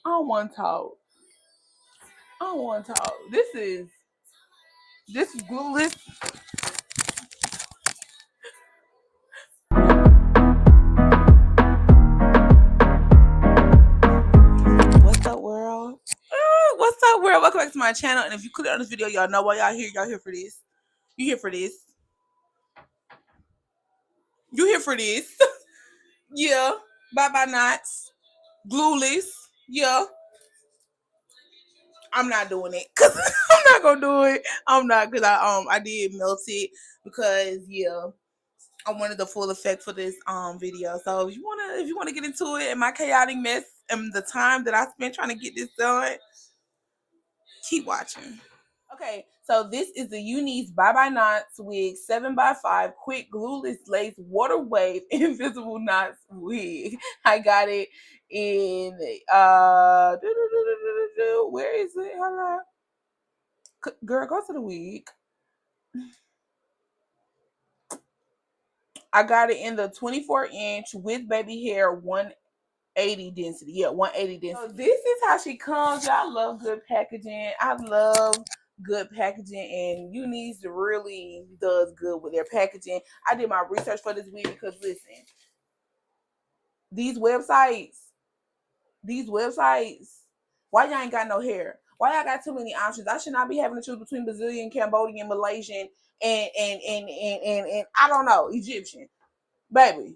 I don't want to talk. I don't want to talk. This is Glueless. What's up, world? What's up, world? Welcome back to my channel. And if you click on this video, y'all know why y'all here. Y'all here for this. You here for this. You here for this. Yeah. Bye-bye knots. Glueless. Yeah. I'm not doing it. Cause I'm not gonna do it. I'm not, cause I did melt it because yeah. I wanted the full effect for this video. So if you wanna get into it and my chaotic mess and the time that I spent trying to get this done, keep watching. Okay, so this is the UNICE Bye Bye Knots wig 7x5 quick glueless lace water wave invisible knots wig. I got it in where is it? Hello, girl, go to the wig. I got it in the 24-inch with baby hair 180 density. Yeah, 180 density. So this is how she comes. Y'all love good packaging. I love good packaging, and UNICE really does good with their packaging. I did my research for this week because listen, these websites, why y'all ain't got no hair? Why y'all got too many options? I should not be having to choose between Brazilian, Cambodian, Malaysian, and I don't know, Egyptian. Baby,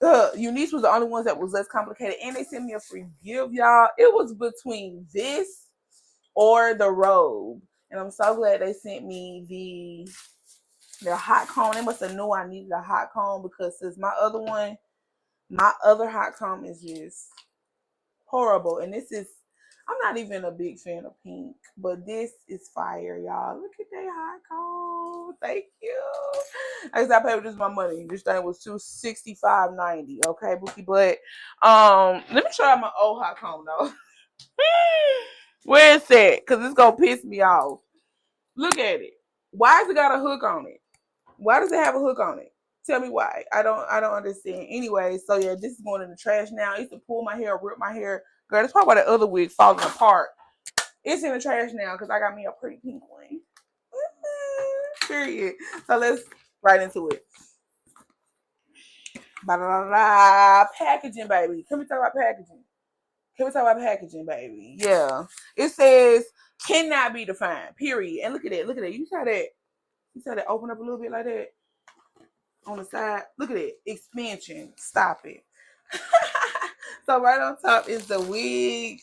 UNICE was the only ones that was less complicated, and they sent me a free gift, y'all. It was between this or the robe, and I'm so glad they sent me the hot comb. They must have knew I needed a hot comb because since my other hot comb is just horrible, and this is. I'm not even a big fan of pink, but this is fire, y'all. Look at that hot comb. Thank you. I guess I paid with this my money. This thing was $265.90. Okay, Bookie. But let me show you my old hot comb though. Where is that? Cause it's gonna piss me off. Look at it. Why has it got a hook on it? Why does it have a hook on it? Tell me why. I don't understand. Anyway, so yeah, this is going in the trash now. I used to pull my hair, rip my hair. Girl, that's probably why the other wig falling apart. It's in the trash now because I got me a pretty pink one. Period. So let's right into it. Packaging, baby. Can we talk about packaging? Baby? Yeah. It says cannot be defined. Period. And look at that. Look at that. You saw that? You saw that open up a little bit like that on the side. Look at it. Expansion. Stop it. So right on top is the wig.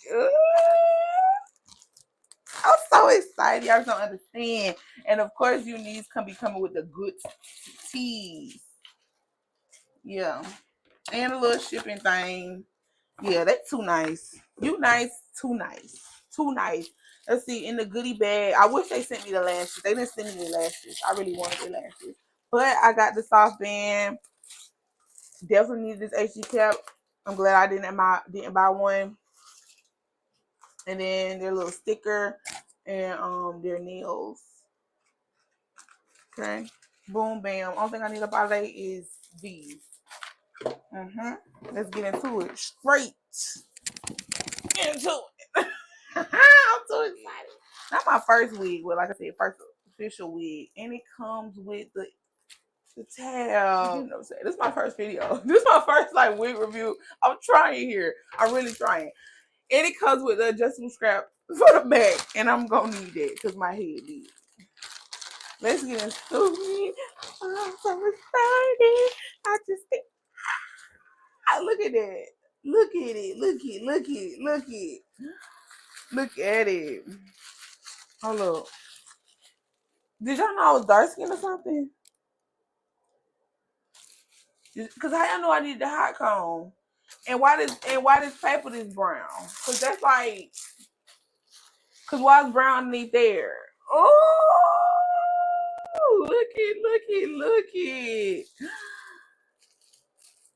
I'm so excited. Y'all don't understand. And of course, UNICE can be coming with the good teas. Yeah. And a little shipping thing. Yeah, that's too nice. UNICE, too nice. Too nice. Let's see, in the goodie bag. I wish they sent me the lashes. They didn't send me the lashes. I really wanted the lashes. But I got the soft band. Definitely need this HD cap. I'm glad I didn't buy one. And then their little sticker and their nails. Okay. Boom, bam. Only thing I need to buy today is these. Let's get into it. Straight into it. I'm so excited. Not my first wig, but like I said, first official wig. And it comes with the tail. You know what I'm saying? This is my first video. This is my first like wig review. I'm trying here. I'm really trying. And it comes with the adjustable strap for the back. And I'm gonna need that because my head needs it. Let's get into it. I'm so excited. I just think, look at that. Look at it. Look at it. Look at it. Look at it. Look at it. Hold up. Did y'all know I was dark skinned or something? Cause how y'all know I need the hot comb? And why this paper is brown? Cause that's like, cause why is brown underneath there? Oh, look it.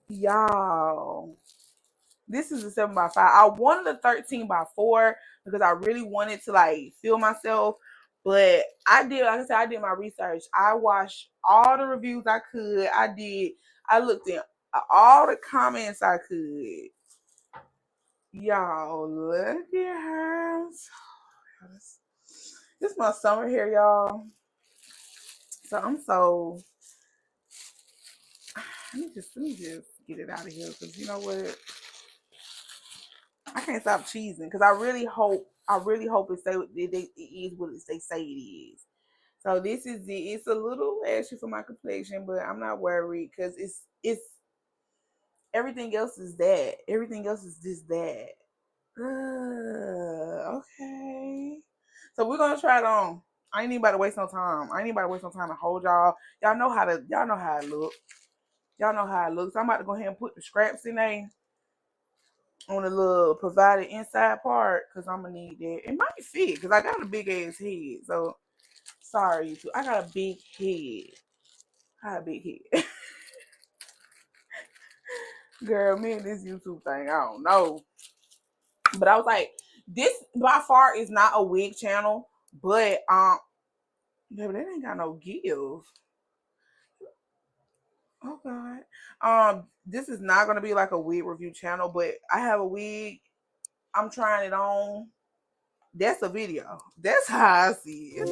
Y'all. This is a 7x5. I wanted a 13x4 because I really wanted to like feel myself. But I did, like I said, I did my research. I watched all the reviews I could. I looked in all the comments I could. Y'all, look at her. This is my summer hair, y'all. So I'm so. Let me just get it out of here, because you know what? I can't stop cheesing, because I really hope it is what they say it is. So this is it. It's a little ashy for my complexion, but I'm not worried, because it's everything else is that. Everything else is just that. Okay. So we're gonna try it on. I ain't anybody to waste no time. I ain't anybody to waste no time to hold y'all. Y'all know how it look. Y'all know how it looks. I'm about to go ahead and put the scraps in there on the little provided inside part, because I'm gonna need that. It might fit because I got a big ass head. So sorry, YouTube. I got a big head. I got a big head. Girl, me and this YouTube thing, I don't know. But I was like, this by far is not a wig channel, but baby, that ain't got no give. Oh God. This is not gonna be like a wig review channel, but I have a wig. I'm trying it on. That's a video. That's how I see it.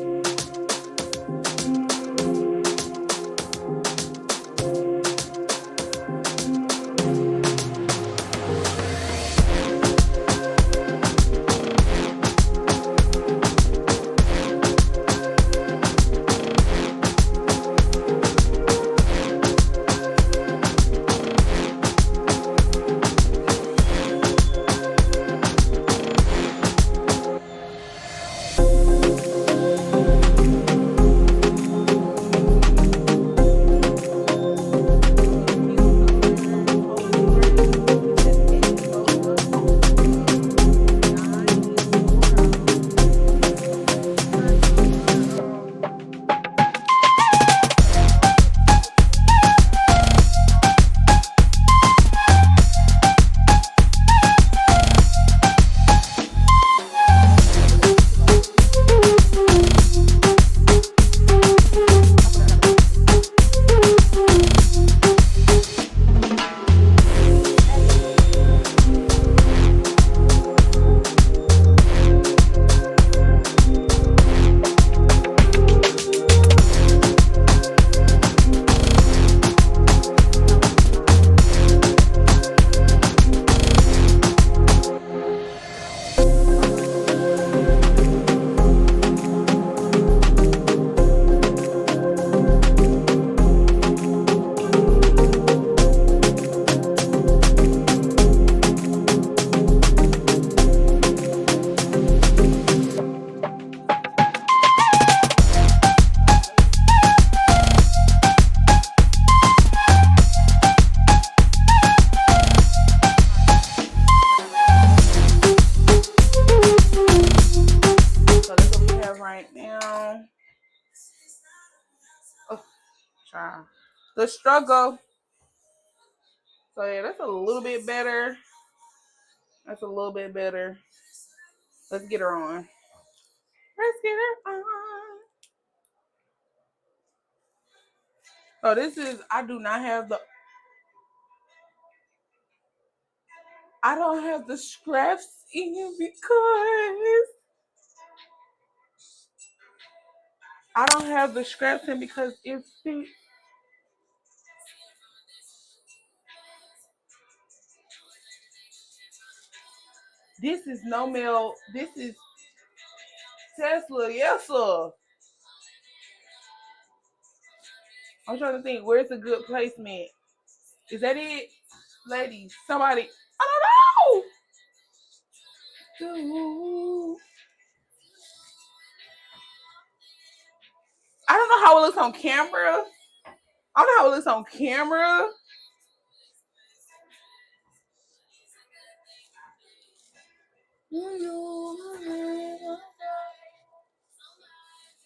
Right now, oh, child. The struggle. So yeah, that's a little bit better. That's a little bit better. Let's get her on. Let's get her on. So this is, I do not have the, I don't have the scraps in because I don't have the scraps in because it fits. This is no mail. This is Tesla. Yes, sir. I'm trying to think. Where's a good placement? Is that it? Ladies, somebody. I don't know. I don't know how it looks on camera. I don't know how it looks on camera.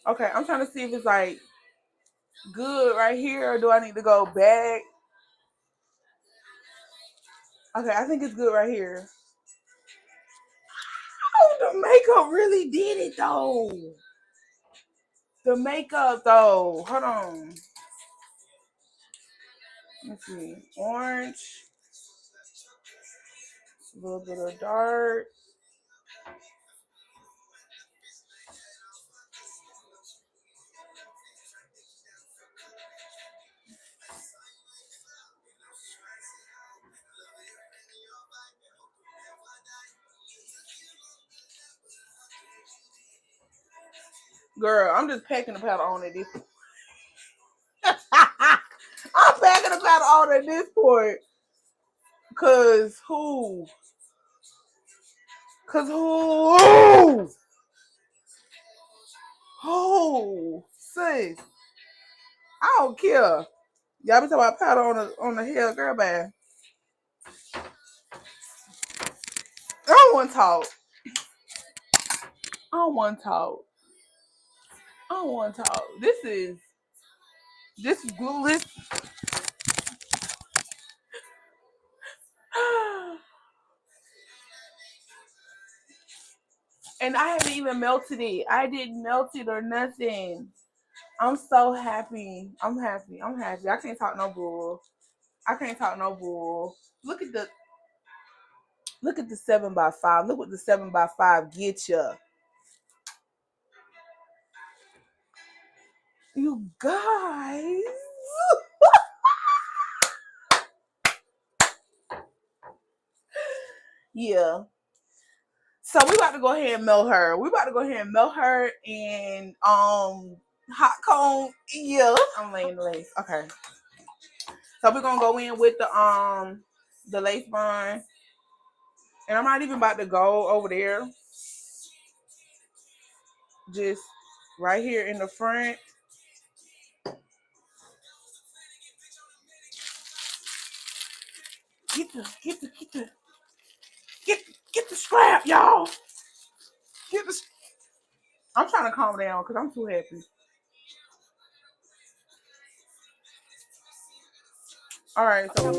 Okay, I'm trying to see if it's like good right here, or do I need to go back? Okay, I think it's good right here. Oh, the makeup really did it though. The makeup though. Hold on. Let's see. Orange. A little bit of dark. Girl, I'm just packing the powder on at this point. I'm packing the powder on at this point. Cause who? Who? Sis. I don't care. Y'all be talking about powder on the hair, girl, man. I don't want to talk. I don't want to talk. This is Glueless. And I haven't even melted it. I didn't melt it or nothing. I'm so happy. I'm happy. I can't talk no bull. Look at the 7x5. Look what the 7x5 get you. You guys. Yeah. So we about to go ahead and melt her. And hot comb. Yeah. I'm laying the lace. Okay. So we're gonna go in with the lace bond. And I'm not even about to go over there. Just right here in the front. Get the scrap, y'all. I'm trying to calm down because I'm too happy. All right, so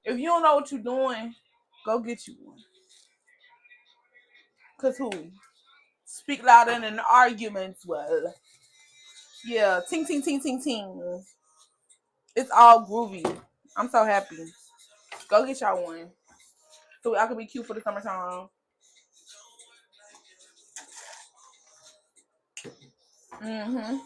if you don't know what you're doing, go get you one. Cause who? Speak louder than an arguments will. Yeah, ting ting ting ting ting. It's all groovy. I'm so happy. Go get y'all one. So I could be cute for the summertime. Mm-hmm.